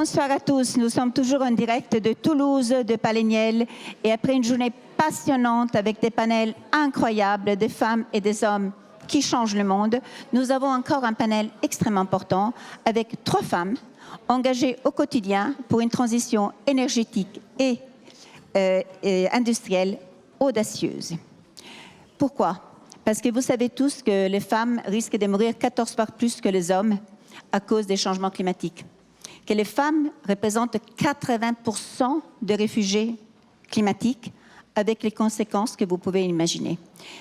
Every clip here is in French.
Bonsoir à tous. Nous sommes toujours en direct de Toulouse, de Paleniel, et après une journée passionnante avec des panels incroyables des femmes et des hommes qui changent le monde, nous avons encore un panel extrêmement important avec 3 femmes engagées au quotidien pour une transition énergétique et industrielle audacieuse. Pourquoi? Parce que vous savez tous que les femmes risquent de mourir 14 fois plus que les hommes à cause des changements climatiques. Que les femmes représentent 80% des réfugiés climatiques avec les conséquences que vous pouvez imaginer.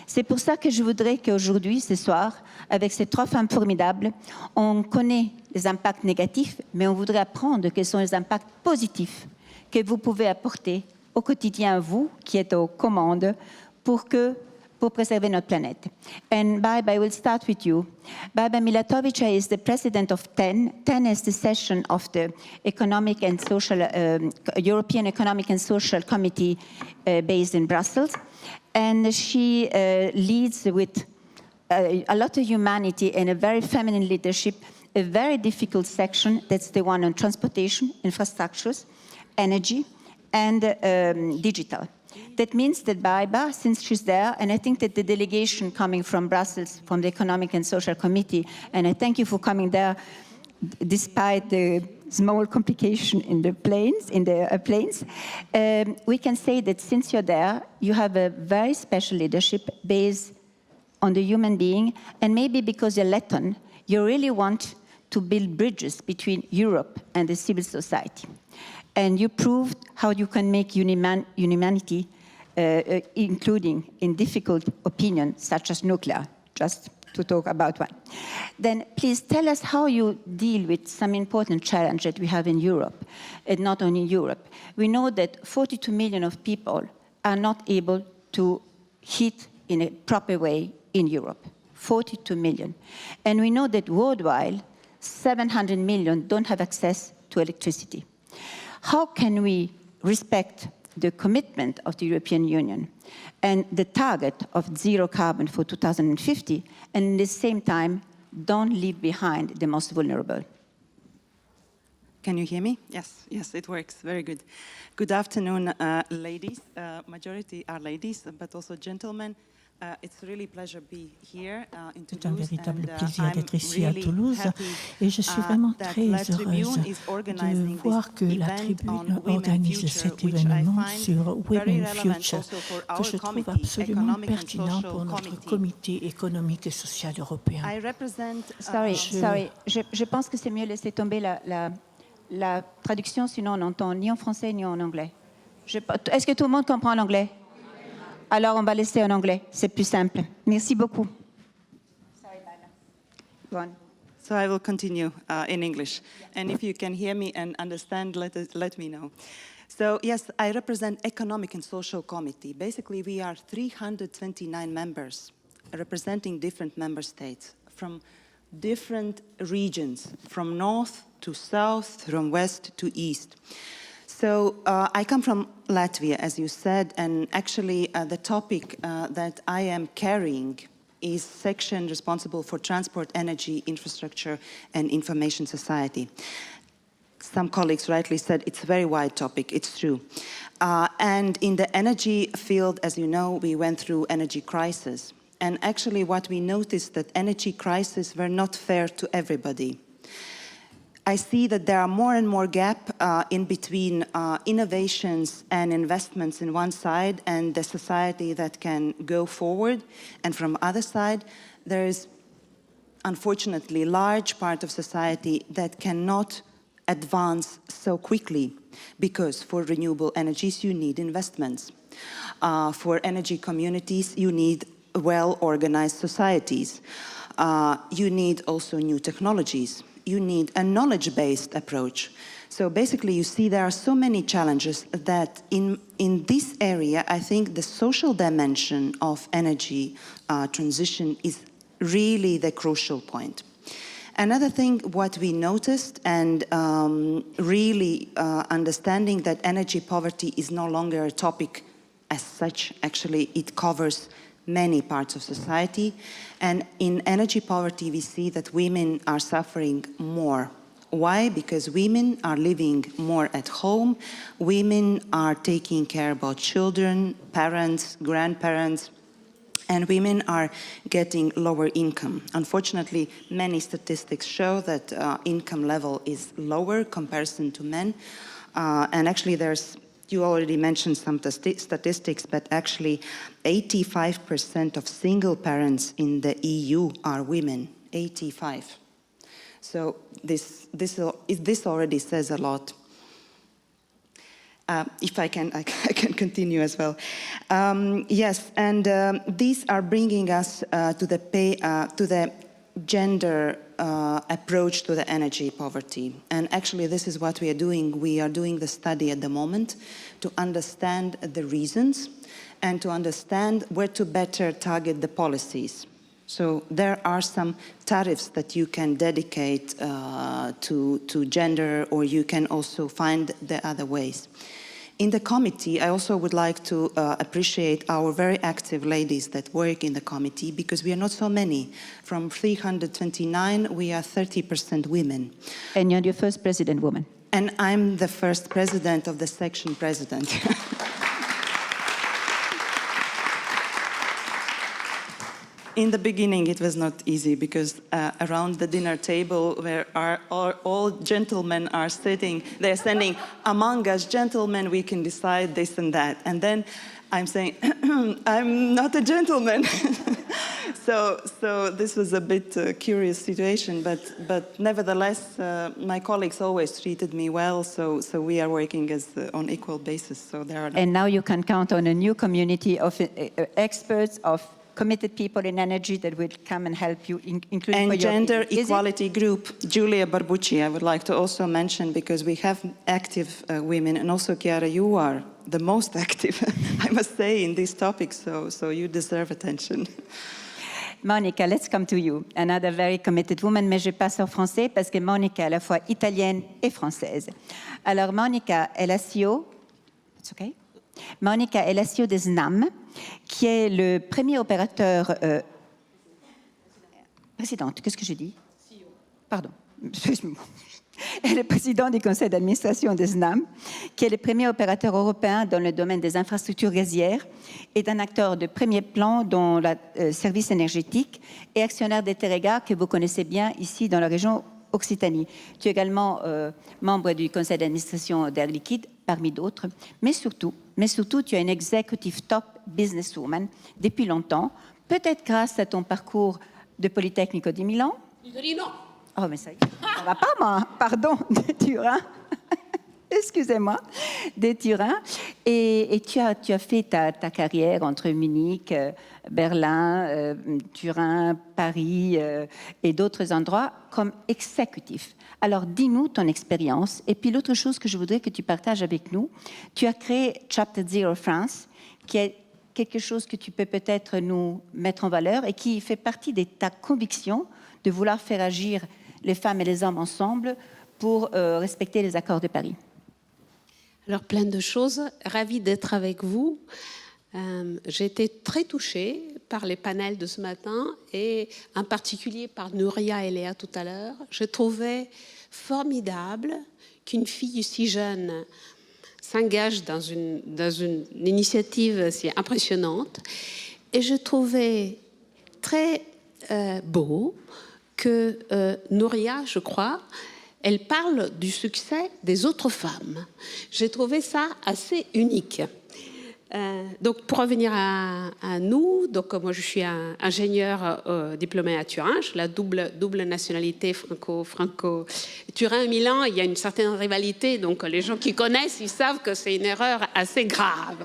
C'est pour ça que je voudrais qu'aujourd'hui, ce soir, avec ces 3 femmes formidables, on connaît les impacts négatifs, mais on voudrait apprendre quels sont les impacts positifs que vous pouvez apporter au quotidien, vous qui êtes aux commandes, pour preserver notre planète. And Barbara, I will start with you. Barbara Milatovica is the president of TEN. TEN is the session of the Economic and Social, European Economic and Social Committee based in Brussels. And she leads with a lot of humanity and a very feminine leadership, a very difficult section. That's the one on transportation, infrastructures, energy, and digital. That means that Barbara, since she's there, and I think that the delegation coming from Brussels, from the Economic and Social Committee, and I thank you for coming there, despite the small complication in the planes, we can say that since you're there, you have a very special leadership based on the human being, and maybe because you're Letton, you really want to build bridges between Europe and the civil society. And you proved how you can make humanity, including in difficult opinions, such as nuclear, just to talk about one. Then please tell us how you deal with some important challenge that we have in Europe, and not only in Europe. We know that 42 million of people are not able to heat in a proper way in Europe, 42 million. And we know that worldwide, 700 million don't have access to electricity. How can we respect the commitment of the European Union and the target of zero carbon for 2050, and at the same time, don't leave behind the most vulnerable? Can you hear me? Yes, it works. Very good. Good afternoon, ladies. Majority are ladies, but also gentlemen. It's really a pleasure to be here in Toulouse. C'est un véritable plaisir d'être ici à Toulouse et je suis vraiment très heureuse de voir que la Tribune organise cet événement sur Women Future que je trouve absolument pertinent pour notre comité économique et social européen. Je pense que c'est mieux laisser tomber la traduction, sinon on n'entend ni en français ni en anglais. Est-ce que tout le monde comprend l'anglais? Alors, on va laisser en anglais. C'est plus simple. Merci beaucoup. Sorry, Barbara. Go on. So I will continue in English. And if you can hear me and understand, let me know. So, yes, I represent Economic and Social Committee. Basically, we are 329 members representing different member states from different regions, from north to south, from west to east. So I come from Latvia, as you said, and actually the topic that I am carrying is section responsible for transport, energy, infrastructure, and information society. Some colleagues rightly said it's a very wide topic. It's true. And in the energy field, as you know, we went through energy crisis. And actually what we noticed that energy crises were not fair to everybody. I see that there are more and more gap in between innovations and investments in one side and the society that can go forward. And from other side, there is unfortunately large part of society that cannot advance so quickly because for renewable energies you need investments. For energy communities you need well-organized societies. You need also new technologies. You need a knowledge-based approach. So basically, you see there are so many challenges that in this area, I think the social dimension of energy transition is really the crucial point. Another thing, what we noticed, and really understanding that energy poverty is no longer a topic as such. Actually, it covers many parts of society. And in energy poverty, we see that women are suffering more Why? Because women are living more at home. Women are taking care about children, parents, grandparents, and women are getting lower income. Unfortunately, many statistics show that income level is lower comparison to men. And actually you already mentioned some statistics, but actually 85% of single parents in the EU are women, 85. So this already says a lot. If I can continue as well. Yes, and these are bringing us to the gender approach to the energy poverty. And actually, this is what we are doing. We are doing the study at the moment to understand the reasons and to understand where to better target the policies. So there are some tariffs that you can dedicate to gender, or you can also find the other ways. In the committee, I also would like to appreciate our very active ladies that work in the committee, because we are not so many. From 329, we are 30% women. And you're the first president woman. And I'm the first president of the section president. In the beginning, it was not easy, because around the dinner table, where all gentlemen are sitting, they're saying, among us gentlemen, we can decide this and that. And then I'm saying, I'm not a gentleman. So this was a bit curious situation, but nevertheless, my colleagues always treated me well, so we are working on equal basis. So there are. And now you can count on a new community of experts, of committed people in energy that will come and help you, including and gender equality group, Giulia Barbucci, I would like to also mention, because we have active women, and also Chiara, you are the most active, I must say, in these topics, so you deserve attention. Monica, let's come to you. Another very committed woman, mais je passe en français parce que Monica est à la fois italienne et française. Alors Monica est la CEO, it's okay? Monica est la CEO de SNAM, qui est le premier opérateur... Présidente, qu'est-ce que je dis? CEO. Pardon, excuse-moi. Elle est présidente du conseil d'administration de SNAM, qui est le premier opérateur européen dans le domaine des infrastructures gazières et un acteur de premier plan dans le service énergétique et actionnaire des Teréga, que vous connaissez bien ici dans la région Occitanie. Tu es également membre du conseil d'administration d'Air Liquide, parmi d'autres, mais surtout, tu es une executive top businesswoman depuis longtemps, peut-être grâce à ton parcours de Polytechnico di Milan. Non. Oh, mais ça va pas, moi. Pardon, de Turin. Excusez-moi, de Turin. Et tu as fait ta carrière entre Munich, Berlin, Turin, Paris et d'autres endroits comme exécutif. Alors, dis-nous ton expérience. Et puis, l'autre chose que je voudrais que tu partages avec nous, tu as créé Chapter Zero France, qui est quelque chose que tu peux peut-être nous mettre en valeur et qui fait partie de ta conviction de vouloir faire agir les femmes et les hommes ensemble pour respecter les accords de Paris. Alors, plein de choses. Ravie d'être avec vous. J'ai été très touchée par les panels de ce matin et en particulier par Nuria et Léa tout à l'heure. Je trouvais formidable qu'une fille si jeune s'engage dans une initiative si impressionnante. Et je trouvais très beau que Nuria, je crois, elle parle du succès des autres femmes. J'ai trouvé ça assez unique. Donc, pour revenir à nous, donc moi je suis ingénieure diplômée à Turin, j'ai la double nationalité franco-Turin et Milan. Il y a une certaine rivalité, donc les gens qui connaissent, ils savent que c'est une erreur assez grave.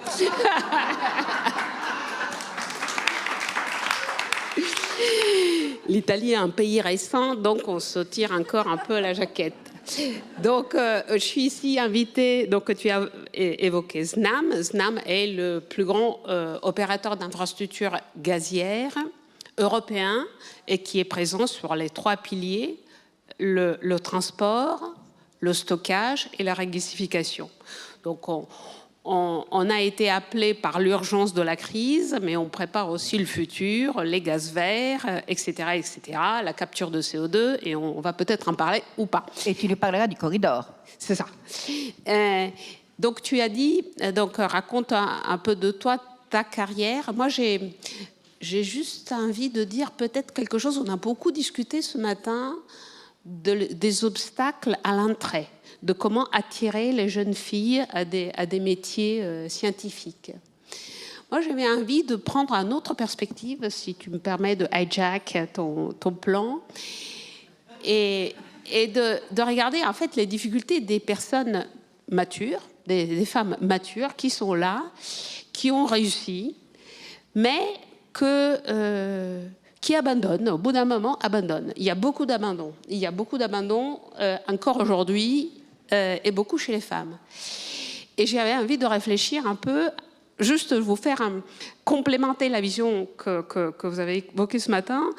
L'Italie est un pays récent, donc on se tire encore un peu la jaquette. Donc, je suis ici invitée, donc tu as évoqué SNAM. SNAM est le plus grand opérateur d'infrastructures gazières européen et qui est présent sur les 3 piliers, le transport, le stockage et la regasification. Donc, on a été appelé par l'urgence de la crise, mais on prépare aussi le futur, les gaz verts, etc., etc., la capture de CO2, et on va peut-être en parler ou pas. Et tu nous parleras du corridor. C'est ça. Donc tu as dit, donc raconte un peu de toi, ta carrière. Moi, j'ai juste envie de dire peut-être quelque chose. On a beaucoup discuté ce matin des obstacles à l'entrée, de comment attirer les jeunes filles à des métiers scientifiques. Moi, j'avais envie de prendre une autre perspective, si tu me permets de hijack ton plan, et de regarder en fait les difficultés des personnes matures, des femmes matures qui sont là, qui ont réussi, mais qui abandonnent, au bout d'un moment, abandonnent. Il y a beaucoup d'abandon. Il y a beaucoup d'abandon encore aujourd'hui, et beaucoup chez les femmes. Et j'avais envie de réfléchir un peu, juste vous faire complémenter la vision que vous avez évoquée ce matin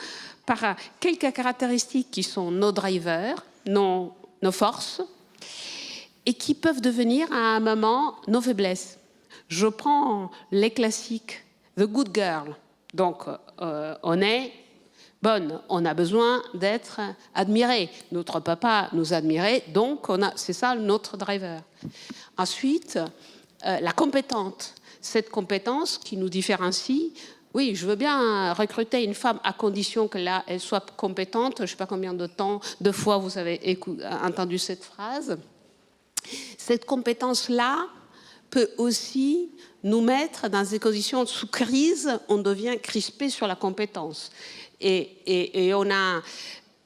par quelques caractéristiques qui sont nos drivers, nos forces, et qui peuvent devenir à un moment nos faiblesses. Je prends les classiques, the good girl. Donc, on est bonne, on a besoin d'être admiré. Notre papa nous admirait, donc c'est ça notre driver. Ensuite, la compétente. Cette compétence qui nous différencie. Oui, je veux bien recruter une femme à condition qu'elle soit compétente. Je ne sais pas combien de fois vous avez entendu cette phrase. Cette compétence-là peut aussi nous mettre dans des conditions sous crise. On devient crispé sur la compétence. Et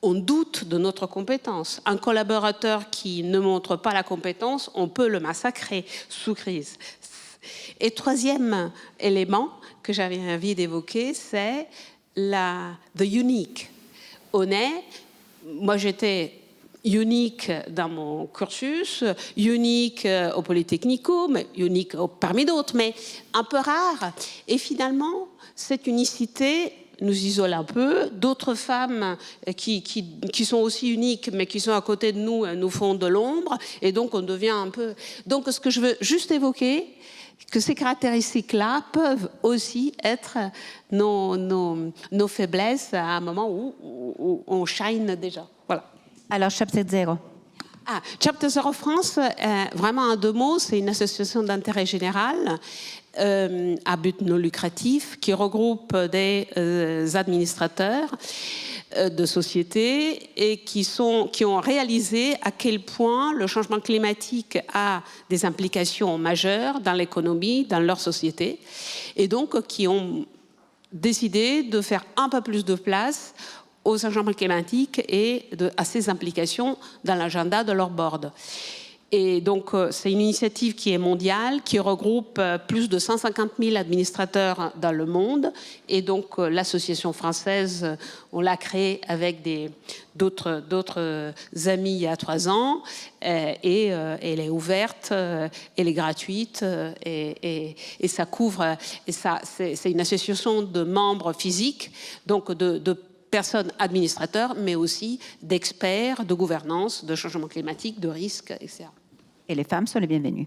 on doute de notre compétence. Un collaborateur qui ne montre pas la compétence, on peut le massacrer sous crise. Et troisième élément que j'avais envie d'évoquer, c'est the unique. Moi j'étais unique dans mon cursus, unique au Polytechnico, mais unique parmi d'autres, mais un peu rare. Et finalement, cette unicité nous isole un peu. D'autres femmes qui sont aussi uniques, mais qui sont à côté de nous, nous font de l'ombre. Et donc, on devient un peu... Donc, ce que je veux juste évoquer, que ces caractéristiques-là peuvent aussi être nos faiblesses à un moment où on shine déjà. Voilà. Alors, Chapter Zero. Chapter Zero France, vraiment en 2 mots, c'est une association d'intérêt général à but non lucratif qui regroupe des administrateurs de sociétés et qui ont réalisé à quel point le changement climatique a des implications majeures dans l'économie, dans leur société, et donc qui ont décidé de faire un peu plus de place au changement climatique et à ses implications dans l'agenda de leur board. Et donc, c'est une initiative qui est mondiale, qui regroupe plus de 150 000 administrateurs dans le monde. Et donc, l'association française, on l'a créée avec d'autres amis il y a 3 ans. Et elle est ouverte, elle est gratuite. Et ça couvre... Et ça, c'est une association de membres physiques, donc de personnes administrateurs, mais aussi d'experts, de gouvernance, de changement climatique, de risques, etc. Et les femmes sont les bienvenues.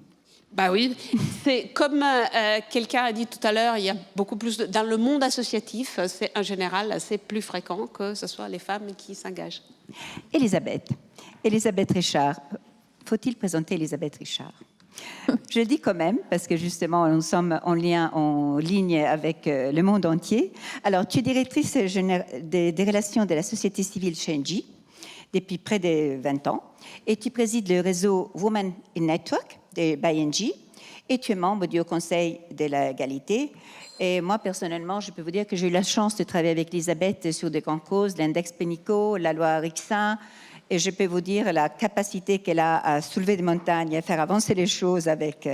Bah oui, c'est comme quelqu'un a dit tout à l'heure, il y a beaucoup plus dans le monde associatif, c'est en général assez plus fréquent que ce soit les femmes qui s'engagent. Elisabeth Richard. Faut-il présenter Elisabeth Richard? Je le dis quand même, parce que justement, nous sommes en ligne avec le monde entier. Alors, tu es directrice des relations de la société civile chez Engie depuis près de 20 ans, et tu présides le réseau Women in Network by Engie, et tu es membre du Haut Conseil de l'égalité. Et moi, personnellement, je peux vous dire que j'ai eu la chance de travailler avec Elisabeth sur de grandes causes, l'index Pénicaud, la loi Rixin. Et je peux vous dire la capacité qu'elle a à soulever des montagnes, à faire avancer les choses avec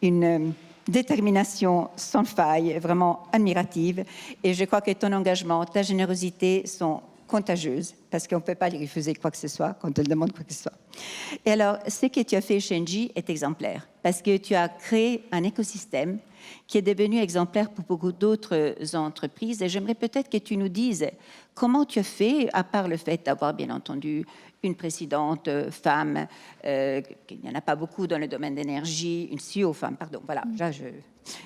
une détermination sans faille, vraiment admirative. Et je crois que ton engagement, ta générosité sont contagieuse, parce qu'on ne peut pas lui refuser quoi que ce soit quand elle demande quoi que ce soit. Et alors, ce que tu as fait chez Engie est exemplaire, parce que tu as créé un écosystème qui est devenu exemplaire pour beaucoup d'autres entreprises. Et j'aimerais peut-être que tu nous dises comment tu as fait, à part le fait d'avoir bien entendu une présidente femme, qu'il n'y en a pas beaucoup dans le domaine d'énergie, une CEO femme, pardon, voilà,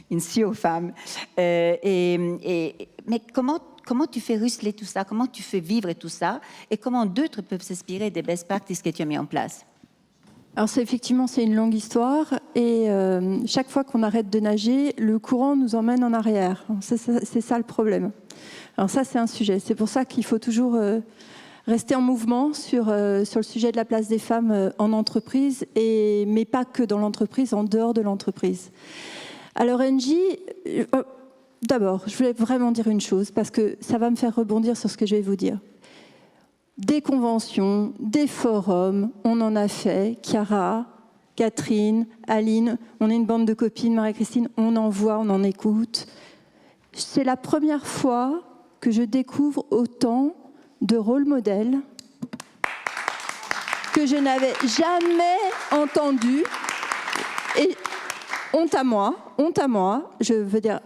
une CEO femme. Mais comment tu fais ruisseler tout ça? Comment tu fais vivre tout ça? Et comment d'autres peuvent s'inspirer des best practices que tu as mis en place? Alors effectivement, c'est une longue histoire et chaque fois qu'on arrête de nager, le courant nous emmène en arrière. C'est ça le problème. Alors ça, c'est un sujet. C'est pour ça qu'il faut toujours rester en mouvement sur le sujet de la place des femmes en entreprise, mais pas que dans l'entreprise, en dehors de l'entreprise. Alors Engie, d'abord, je voulais vraiment dire une chose, parce que ça va me faire rebondir sur ce que je vais vous dire. Des conventions, des forums, on en a fait. Chiara, Catherine, Aline, on est une bande de copines, Marie-Christine, on en voit, on en écoute. C'est la première fois que je découvre autant de rôles modèles que je n'avais jamais entendus. Et honte à moi, je veux dire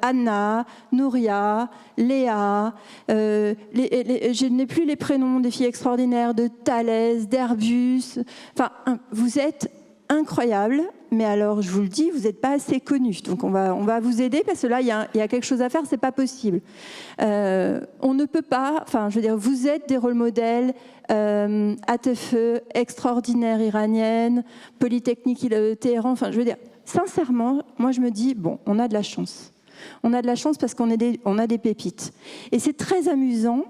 Anna, Nouria, Léa, je n'ai plus les prénoms des filles extraordinaires, de Thalès, d'Airbus. Enfin, vous êtes incroyables, mais alors je vous le dis, vous n'êtes pas assez connus. Donc on va vous aider parce que là, il y a quelque chose à faire, c'est pas possible. On ne peut pas, enfin, je veux dire, vous êtes des rôles modèles. ATFE, extraordinaire iranienne, Polytechnique Téhéran, enfin, je veux dire, sincèrement, moi je me dis, bon, on a de la chance. On a de la chance parce qu'on a des pépites. Et c'est très amusant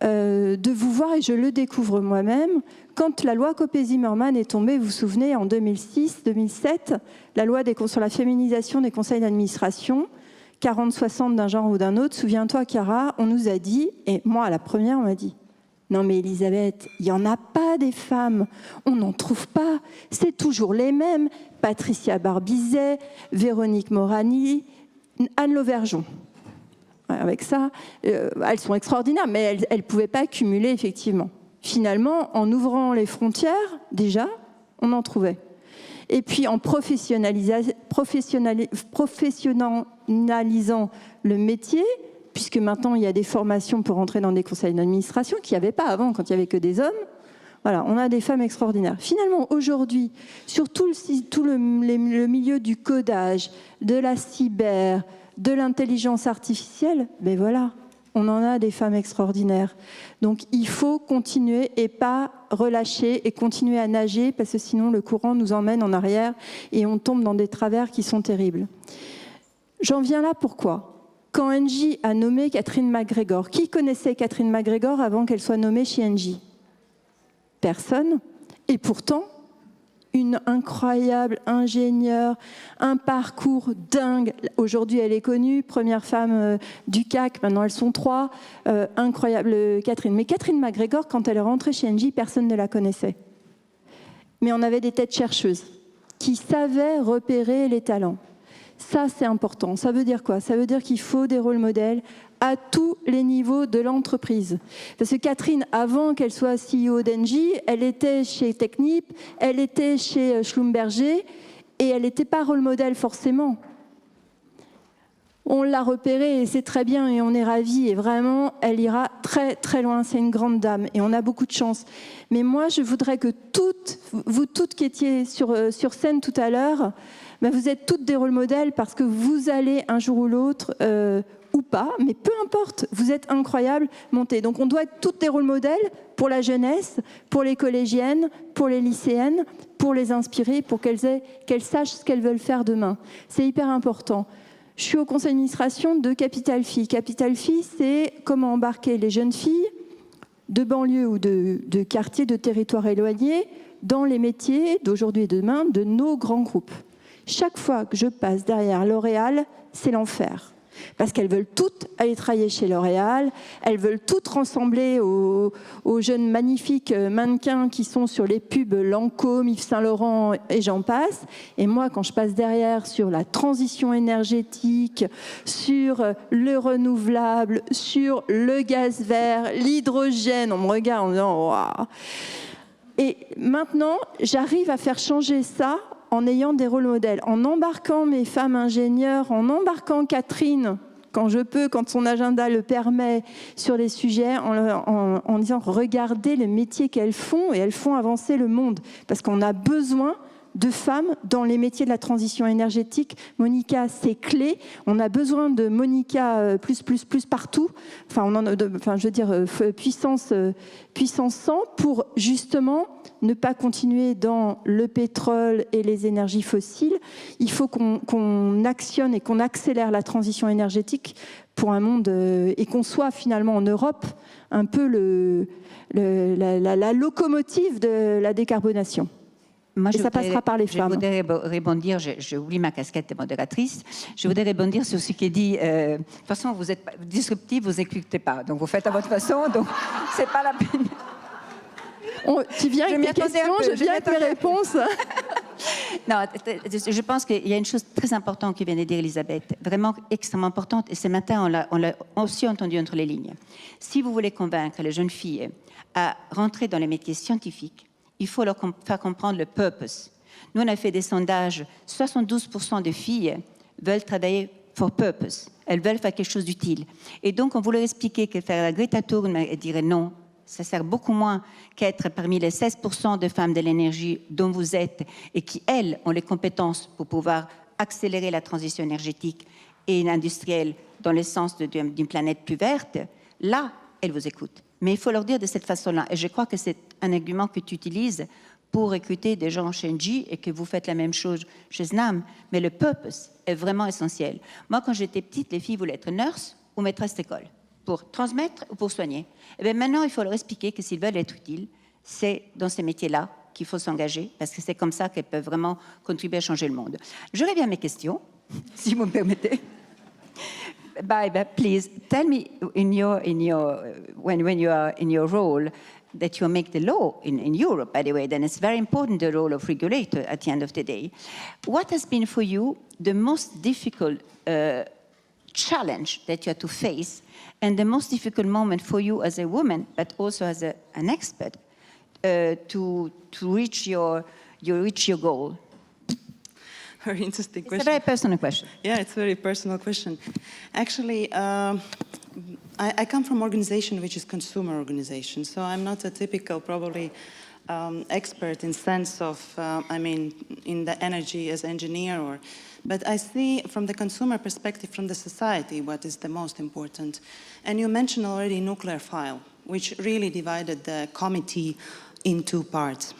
de vous voir, et je le découvre moi-même, quand la loi Copé-Zimmermann est tombée, vous vous souvenez, en 2006-2007, la loi sur la féminisation des conseils d'administration, 40-60 d'un genre ou d'un autre, souviens-toi, Chiara, on nous a dit, et moi à la première, on m'a dit, non mais Elisabeth, il n'y en a pas des femmes, on n'en trouve pas, c'est toujours les mêmes, Patricia Barbizet, Véronique Morani, Anne Lauvergeon. Avec ça, elles sont extraordinaires, mais elles ne pouvaient pas cumuler effectivement. Finalement, en ouvrant les frontières, déjà, on en trouvait. Et puis en professionnalisant le métier, puisque maintenant il y a des formations pour entrer dans des conseils d'administration qu'il n'y avait pas avant, quand il n'y avait que des hommes. Voilà, on a des femmes extraordinaires. Finalement, aujourd'hui, sur tout le milieu du codage, de la cyber, de l'intelligence artificielle, ben voilà, on en a des femmes extraordinaires. Donc il faut continuer et pas relâcher et continuer à nager, parce que sinon le courant nous emmène en arrière et on tombe dans des travers qui sont terribles. J'en viens là, pourquoi ? Quand Engie a nommé Catherine McGregor, qui connaissait Catherine McGregor avant qu'elle soit nommée chez Engie ? Personne. Et pourtant, une incroyable ingénieure, un parcours dingue. Aujourd'hui, elle est connue, première femme du CAC, maintenant elles sont 3. Incroyable Catherine. Mais Catherine McGregor, quand elle est rentrée chez Engie, personne ne la connaissait. Mais on avait des têtes chercheuses qui savaient repérer les talents. Ça, c'est important. Ça veut dire quoi ? Ça veut dire qu'il faut des rôles modèles à tous les niveaux de l'entreprise. Parce que Catherine, avant qu'elle soit CEO d'Engie, elle était chez Technip, elle était chez Schlumberger, et elle n'était pas rôle modèle forcément. On l'a repérée et c'est très bien et on est ravis. Et vraiment, elle ira très très loin. C'est une grande dame et on a beaucoup de chance. Mais moi, je voudrais que vous toutes qui étiez sur scène tout à l'heure, ben vous êtes toutes des rôles modèles parce que vous allez un jour ou l'autre, ou pas, mais peu importe, vous êtes incroyables, montez. Donc on doit être toutes des rôles modèles pour la jeunesse, pour les collégiennes, pour les lycéennes, pour les inspirer, pour qu'elles sachent ce qu'elles veulent faire demain. C'est hyper important. Je suis au conseil d'administration de Capital Filles. Capital Filles, c'est comment embarquer les jeunes filles de banlieue ou de quartiers, de territoires éloignés dans les métiers d'aujourd'hui et demain de nos grands groupes. Chaque fois que je passe derrière L'Oréal, c'est l'enfer. Parce qu'elles veulent toutes aller travailler chez L'Oréal, elles veulent toutes ressembler aux jeunes magnifiques mannequins qui sont sur les pubs Lancôme, Yves Saint Laurent et j'en passe. Et moi, quand je passe derrière sur la transition énergétique, sur le renouvelable, sur le gaz vert, l'hydrogène, on me regarde en disant waouh. Et maintenant, j'arrive à faire changer ça en ayant des rôles modèles, en embarquant mes femmes ingénieures, en embarquant Catherine, quand je peux, quand son agenda le permet, sur les sujets, en disant regardez les métiers qu'elles font, et elles font avancer le monde. Parce qu'on a besoin de femmes dans les métiers de la transition énergétique. Monica, c'est clé. On a besoin de Monica plus partout. Puissance 100 pour justement ne pas continuer dans le pétrole et les énergies fossiles. Il faut qu'on actionne et qu'on accélère la transition énergétique pour un monde et qu'on soit finalement en Europe un peu la locomotive de la décarbonation. Moi, et ça passera par les femmes. Je voudrais rebondir, j'oublie ma casquette de modératrice, je voudrais rebondir sur ce qui est dit. De toute façon, vous êtes disruptif, vous n'écoutez pas, donc vous faites à votre façon, donc c'est pas la peine. Tu viens avec tes questions, je viens avec mes réponses. Non, je pense qu'il y a une chose très importante que vient de dire Elisabeth, vraiment extrêmement importante, et ce matin, on l'a aussi entendu entre les lignes. Si vous voulez convaincre les jeunes filles à rentrer dans les métiers scientifiques, il faut leur faire comprendre le purpose. Nous, on a fait des sondages, 72% de filles veulent travailler for purpose. Elles veulent faire quelque chose d'utile. Et donc, on voulait expliquer que faire la Greta Thunberg, elle dirait non, ça sert beaucoup moins qu'être parmi les 16% de femmes de l'énergie dont vous êtes et qui, elles, ont les compétences pour pouvoir accélérer la transition énergétique et industrielle dans le sens d'une planète plus verte. Là, elles vous écoutent. Mais il faut leur dire de cette façon-là. Et je crois que c'est un argument que tu utilises pour recruter des gens chez Engie et que vous faites la même chose chez SNAM. Mais le purpose est vraiment essentiel. Moi, quand j'étais petite, les filles voulaient être nurse ou maîtresse d'école pour transmettre ou pour soigner. Et bien maintenant, il faut leur expliquer que s'ils veulent être utiles, c'est dans ces métiers-là qu'il faut s'engager parce que c'est comme ça qu'elles peuvent vraiment contribuer à changer le monde. Je reviens à mes questions, si vous me permettez. Baiba, please tell me when you are in your role that you make the law in Europe, by the way, then it's very important, the role of regulator at the end of the day. What has been for you the most difficult challenge that you had to face and the most difficult moment for you as a woman, but also as an expert, to reach your goal? Very interesting question. It's a very personal question. Yeah, it's a very personal question. Actually, I come from an organization which is consumer organization, so I'm not a typical, probably, expert in sense of, in the energy as engineer, but I see from the consumer perspective, from the society, what is the most important. And you mentioned already nuclear file, which really divided the committee in two parts.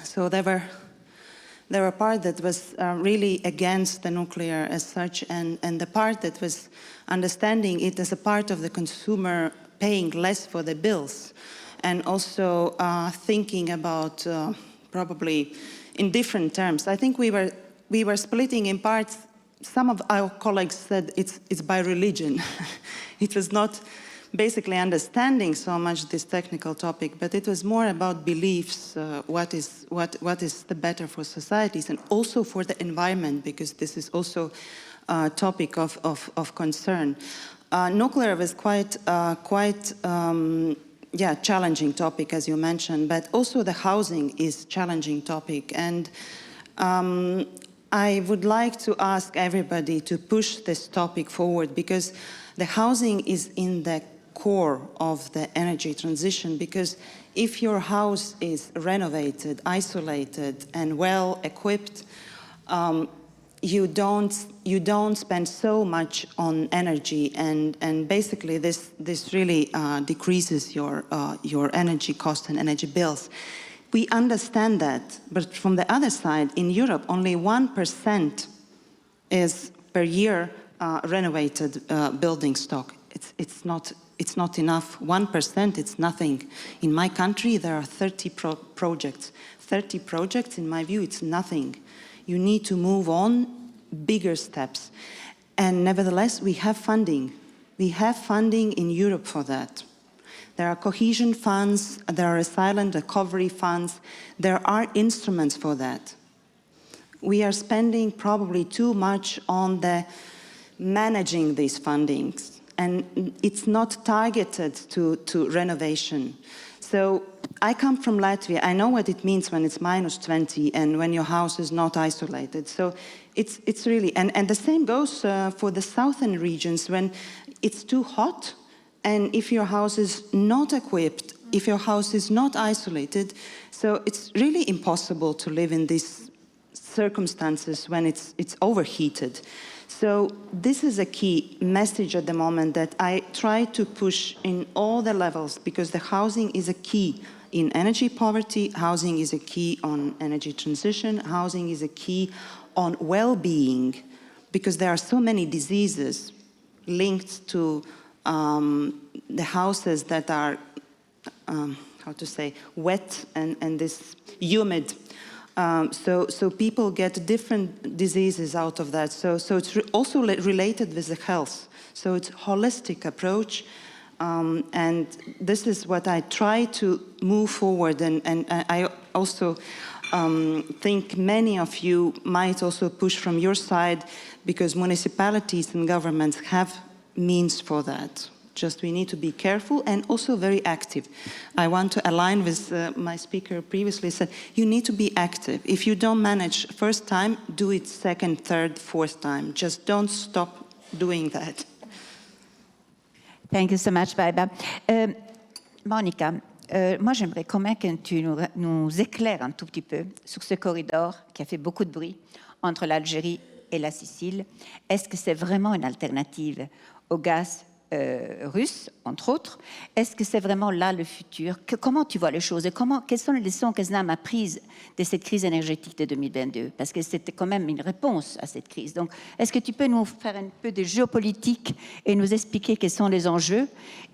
So there were a part that was really against the nuclear as such, and the part that was understanding it as a part of the consumer paying less for the bills, and also thinking about probably in different terms. I think we were splitting in parts. Some of our colleagues said it's by religion. It was not basically understanding so much this technical topic, but it was more about beliefs, what is the better for societies and also for the environment, because this is also a topic of concern. Nuclear was quite challenging topic, as you mentioned, but also the housing is challenging topic. And I would like to ask everybody to push this topic forward, because the housing is in the core of the energy transition, because if your house is renovated, isolated, and well equipped, you don't spend so much on energy, and basically this really decreases your energy cost and energy bills. We understand that, but from the other side, in Europe, only 1% is per year renovated building stock. It's not enough. 1%, it's nothing. In my country, there are 30 projects. 30 projects, in my view, it's nothing. You need to move on bigger steps. And nevertheless, we have funding. We have funding in Europe for that. There are cohesion funds, there are silent recovery funds, there are instruments for that. We are spending probably too much on the managing these fundings, and it's not targeted to renovation. So I come from Latvia. I know what it means when it's -20 and when your house is not isolated. So it's really, and the same goes for the southern regions when it's too hot, and if your house is not equipped, if your house is not isolated, so it's really impossible to live in these circumstances when it's overheated. So this is a key message at the moment that I try to push in all the levels, because the housing is a key in energy poverty, housing is a key on energy transition, housing is a key on well-being, because there are so many diseases linked to the houses that are, wet and this humid. So people get different diseases out of that. So it's also related with the health. So it's a holistic approach. And this is what I try to move forward. And I also think many of you might also push from your side, because municipalities and governments have means for that. Just we need to be careful and also very active. I want to align with my speaker previously said, you need to be active. If you don't manage first time, do it second, third, fourth time. Just don't stop doing that. Thank you so much, Baiba. Monica, moi j'aimerais quand même que tu nous éclaires un tout petit peu sur ce corridor qui a fait beaucoup de bruit entre l'Algérie et la Sicile. Est-ce que c'est vraiment une alternative au gaz russe, entre autres? Est-ce que c'est vraiment là le futur? Comment tu vois les choses et quelles sont les leçons que Snam a prises de cette crise énergétique de 2022? Parce que c'était quand même une réponse à cette crise. Donc, est-ce que tu peux nous faire un peu de géopolitique et nous expliquer quels sont les enjeux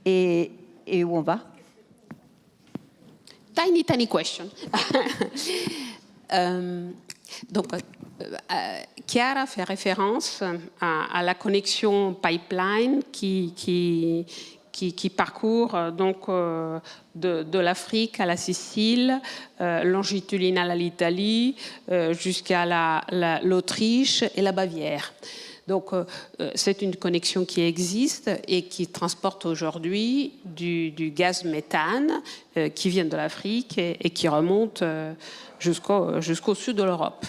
et où on va? Tiny question. Donc, Chiara fait référence à la connexion pipeline qui parcourt donc de l'Afrique à la Sicile, longitudinale à l'Italie, jusqu'à l'Autriche et la Bavière. Donc, c'est une connexion qui existe et qui transporte aujourd'hui du gaz méthane qui vient de l'Afrique et qui remonte jusqu'au sud de l'Europe.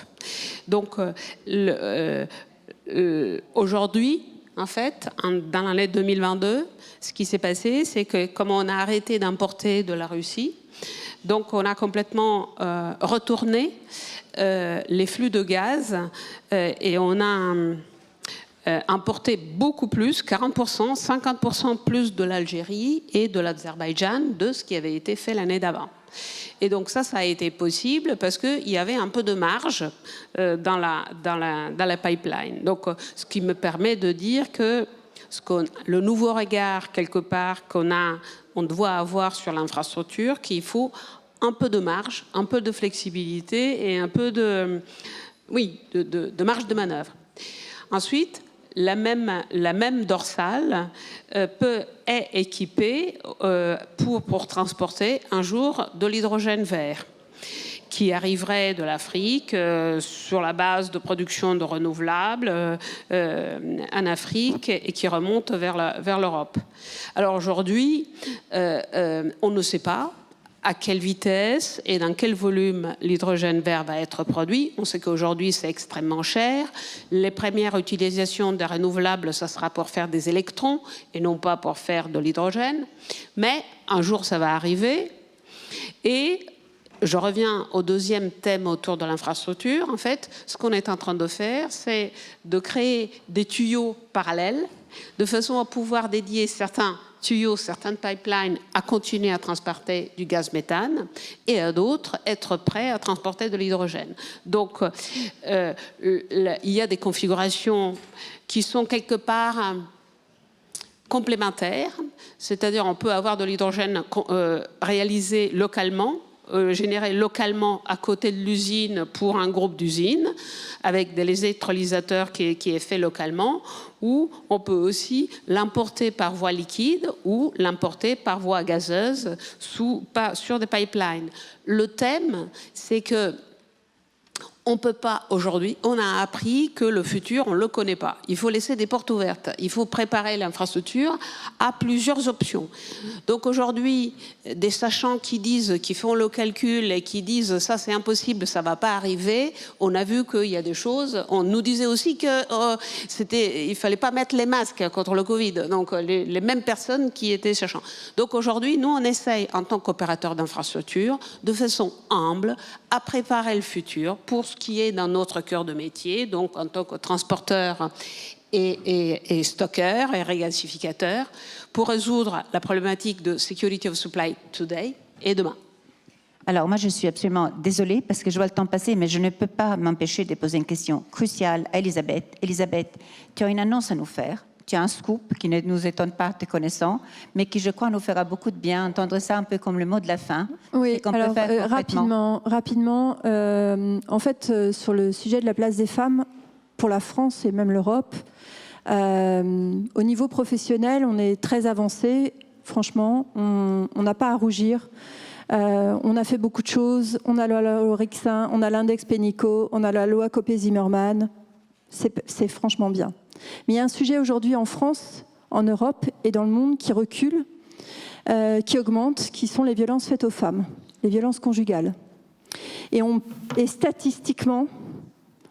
Donc, aujourd'hui, en fait, dans l'année 2022, ce qui s'est passé, c'est que comme on a arrêté d'importer de la Russie, donc on a complètement retourné les flux de gaz et on a importé beaucoup plus, 40%, 50% plus de l'Algérie et de l'Azerbaïdjan de ce qui avait été fait l'année d'avant. Et donc ça a été possible parce qu'il y avait un peu de marge dans la pipeline. Donc ce qui me permet de dire que le nouveau regard quelque part on doit avoir sur l'infrastructure, qu'il faut un peu de marge, un peu de flexibilité et un peu de marge de manœuvre. Ensuite, la même dorsale est équipée pour transporter un jour de l'hydrogène vert qui arriverait de l'Afrique sur la base de production de renouvelables en Afrique et qui remonte vers l'Europe. Alors aujourd'hui, on ne sait pas à quelle vitesse et dans quel volume l'hydrogène vert va être produit. On sait qu'aujourd'hui, c'est extrêmement cher. Les premières utilisations des renouvelables, ça sera pour faire des électrons et non pas pour faire de l'hydrogène. Mais un jour, ça va arriver. Et je reviens au deuxième thème autour de l'infrastructure. En fait, ce qu'on est en train de faire, c'est de créer des tuyaux parallèles de façon à pouvoir dédier certains tuyaux, certaines pipelines à continuer à transporter du gaz méthane et à d'autres être prêts à transporter de l'hydrogène. Donc, il y a des configurations qui sont quelque part complémentaires, c'est-à-dire on peut avoir de l'hydrogène réalisé localement généré localement à côté de l'usine pour un groupe d'usines, avec des électrolysateurs qui est fait localement, ou on peut aussi l'importer par voie liquide ou l'importer par voie gazeuse sur des pipelines. Le thème, c'est que on peut pas aujourd'hui, on a appris que le futur, on le connaît pas. Il faut laisser des portes ouvertes. Il faut préparer l'infrastructure à plusieurs options. Donc aujourd'hui, des sachants qui font le calcul et qui disent ça c'est impossible, ça va pas arriver. On a vu qu'il y a des choses. On nous disait aussi que il fallait pas mettre les masques contre le Covid. Donc les mêmes personnes qui étaient sachants. Donc aujourd'hui, nous on essaye en tant qu'opérateur d'infrastructure, de façon humble, à préparer le futur pour ce qui est dans notre cœur de métier, donc en tant que transporteur et stockeur et régasificateur, pour résoudre la problématique de security of supply today et demain. Alors moi je suis absolument désolée parce que je vois le temps passer, mais je ne peux pas m'empêcher de poser une question cruciale à Elisabeth. Elisabeth, tu as une annonce à nous faire. Tu as un scoop qui ne nous étonne pas te connaissant, mais qui, je crois, nous fera beaucoup de bien. Entendre ça un peu comme le mot de la fin. Oui, alors rapidement, en fait, sur le sujet de la place des femmes, pour la France et même l'Europe, au niveau professionnel, on est très avancé. Franchement, on n'a pas à rougir. On a fait beaucoup de choses. On a la loi Rixin, on a l'index Pénicaud, on a la loi Copé-Zimmermann. C'est franchement bien. Mais il y a un sujet aujourd'hui en France, en Europe et dans le monde qui recule, qui augmente, qui sont les violences faites aux femmes, les violences conjugales. Et statistiquement,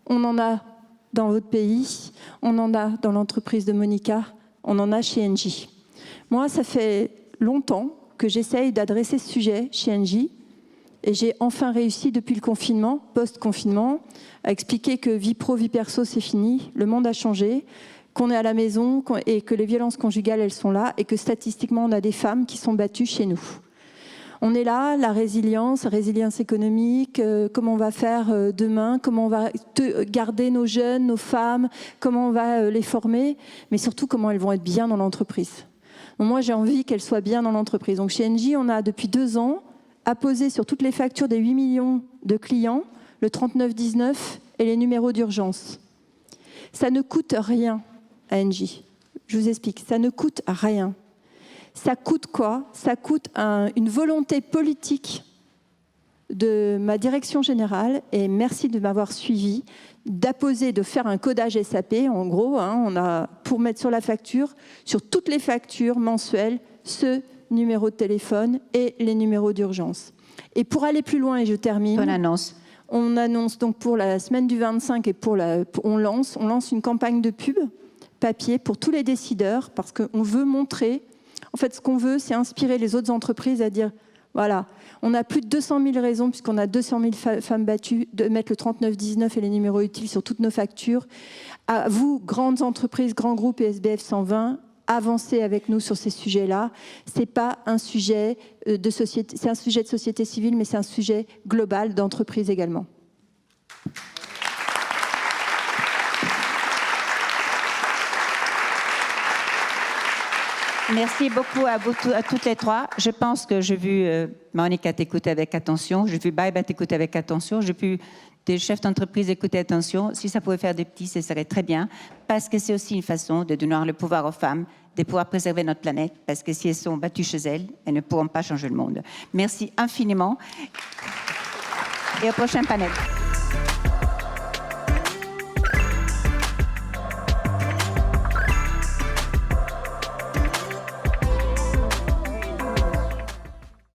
on en a dans votre pays, on en a dans l'entreprise de Monica, on en a chez Engie. Moi, ça fait longtemps que j'essaye d'adresser ce sujet chez Engie. Et j'ai enfin réussi depuis le confinement, post-confinement, à expliquer que vie pro, vie perso, c'est fini, le monde a changé, qu'on est à la maison et que les violences conjugales, elles sont là et que statistiquement, on a des femmes qui sont battues chez nous. On est là, la résilience économique, comment on va faire demain, comment on va garder nos jeunes, nos femmes, comment on va les former, mais surtout comment elles vont être bien dans l'entreprise. Donc moi, j'ai envie qu'elles soient bien dans l'entreprise. Donc chez Engie, on a depuis 2 ans apposé sur toutes les factures des 8 millions de clients le 3919 et les numéros d'urgence. Ça ne coûte rien à Engie. Je vous explique, ça ne coûte rien. Ça coûte quoi? Ça coûte une volonté politique de ma direction générale, et merci de m'avoir suivi, d'apposer, de faire un codage SAP, en gros, on a pour mettre sur la facture, sur toutes les factures mensuelles, ce numéro de téléphone et les numéros d'urgence. Et pour aller plus loin, et je termine. Bonne annonce. On annonce donc pour la semaine du 25 et on lance une campagne de pub papier pour tous les décideurs, parce qu'on veut montrer, en fait, ce qu'on veut, c'est inspirer les autres entreprises à dire, voilà, on a plus de 200 000 raisons, puisqu'on a 200 000 femmes battues, de mettre le 3919 et les numéros utiles sur toutes nos factures. À vous, grandes entreprises, grands groupes et SBF 120, avancez avec nous sur ces sujets-là. C'est pas un sujet de société, c'est un sujet de société civile, mais c'est un sujet global d'entreprise également. Merci beaucoup à vous à toutes les trois. Je pense que j'ai vu Monica t'écouter avec attention, j'ai vu Baiba t'écouter avec attention, j'ai vu des chefs d'entreprise écouter attention. Si ça pouvait faire des petits, ce serait très bien, parce que c'est aussi une façon de donner le pouvoir aux femmes, de pouvoir préserver notre planète, parce que si elles sont battues chez elles ne pourront pas changer le monde. Merci infiniment et au prochain panel.